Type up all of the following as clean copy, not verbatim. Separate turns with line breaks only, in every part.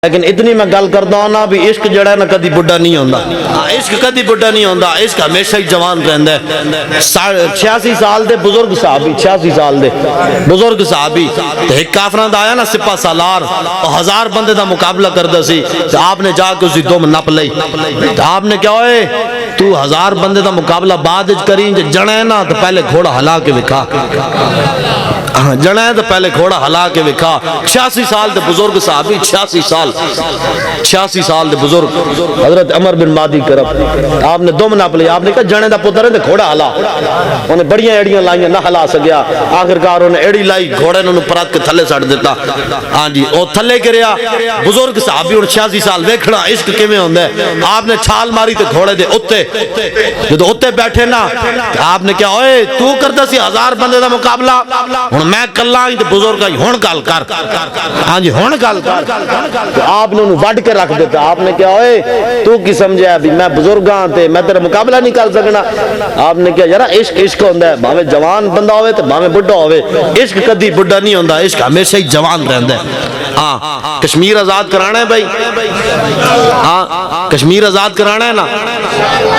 لیکن اتنی میں گل کرتا ہوں نا بھی عشق جڑا ہے نا کدی بڑھا نہیں ہوندا. عشق کدی بڑھا نہیں ہوندا. عشق ہمیشہ ہی جوان رہندا ہے. 86 سال دے بزرگ صحابی 86 سال دے بزرگ صحابی تے ایک کافراں دا آیا نا سپہ سالار او 1000 بندے دا مقابلہ کردا سی تے آپ نے جا کے اسی دم نپ لئی تے آپ نے کہا اوئے تو 1000 بندے دا مقابلہ بعد وچ کریں جے جنا ہے نا تے پہلے گھوڑا ہلا کے وکھا. جنا ہے تو پہلے گھوڑا ہلا کے وکھا. 86 سال دے بزرگ صحابی 86 سال دے بزرگ حضرت عمر بن مادی کرب آپ نے دم ناپ لیا. آپ نے کہا جنے دا پتر ہے تے گھوڑا ہلا. انہیں بڑیاں ایڑیاں لائیاں نہ ہلا سکیا. آخرکار انہیں ایڑی لائی گھوڑے نے انہوں پرات کے تھلے سڑ دیتا. ہاں جی او تھلے گریا. بزرگ صحابی اور 86 سال ویکھنا عشق کیویں ہوندا ہے. آپ نے چھال ماری تے گھوڑے دے اوتے جدوں اوتے بیٹھے نا آپ نے کہا اوئے تو کردا سی 1000 بندے دا مقابلہ ہن میں کلا ہی تے بزرگ ہی ہن گل کر. ہاں جی ہن گل کر. آپ نے انہوں وڈ کے رکھ دیتا. آپ نے کہا اوئے تو کی سمجھا بھی میں بزرگاں تے میں تیرا مقابلہ نہیں کر سکنا. آپ نے کہا یار عشق ہوندا ہے بھاویں جوان بندہ ہوئے تے بھاویں بڈھا ہوئے. عشق کدی بڈھا نہیں ہوندا. عشق ہمیشہ ہی جوان رہندا ہے. ہاں کشمیر آزاد کرانا ہے بھائی. ہاں کشمیر آزاد کرانا ہے نا.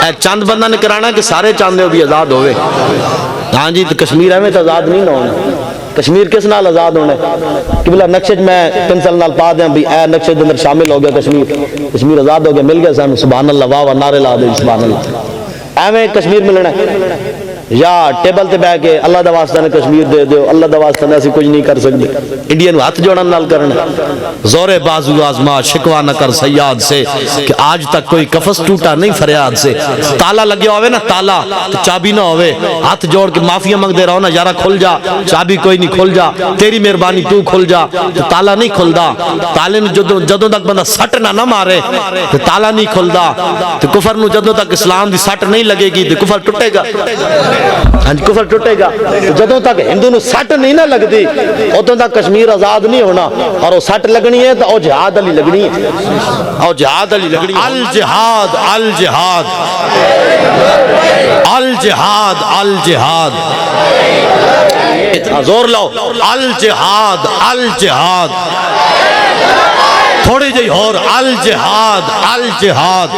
اے چند بندہ نے کرانا ہے کہ سارے چاندے بھی آزاد ہوئے. ہاں جی تو کشمیر ہمیں تو آزاد نہیں نہ ہونا. کشمیر کس نال آزاد ہونا ہے کہ بلا نقشے میں پنسل نال پا دیں بھی اے نقشے دے اندر شامل ہو گیا کشمیر. کشمیر آزاد ہو گیا مل گیا سانو. سبحان اللہ واہ واہ نعرے لا دے سبحان اللہ. ایویں کشمیر ملنا ہے یا ٹیبل تے بیٹھ کے اللہ دا واسطہ نے کشمیر دے دیو اللہ دا واسطہ نے اسی کچھ نہیں کر سکتے. انڈین ہاتھ جوڑن نال کرنا. زور بازو آزما شکوا نہ کر سیاد سے کہ آج تک کوئی قفس ٹوٹا نہیں فریاد سے. تالا لگیا ہوئے نا تالا تو چابی نہ ہوئے. ہاتھ جوڑ کے معافیا منگ دے رہا ہو نا یارا کھل جا. چابی کوئی نہیں کھل جا تیری مہربانی تو کھل جا. تو تالا نہیں کھلدا. تالے نو جدوں تک بندہ سٹ نہ مارے تو تالا نہیں کھلدا. تو کفر نو جدوں تک اسلام دی سٹ نہیں لگے گی تو کفر ٹوٹے گا. کفر ٹوٹے گا. جدوں تک ہندو نو سٹ نہیں نہ لگتی ادوں تک کشمیر آزاد نہیں ہونا. اور وہ سٹ لگنی ہے تو او جہاد علی لگنی ہے. او جہاد علی لگنی ہے. الجہاد الجہاد الجہاد الجہاد. اتنا زور لاؤ. الجہاد الجہاد. تھوڑی جی اور الجہاد الجہاد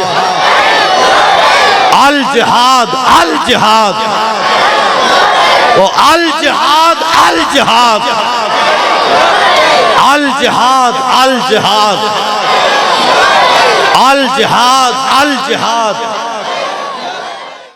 الجہاد الجہاد الجہاد الجہاد الجہاد الجہاد الجہاد الجہاد.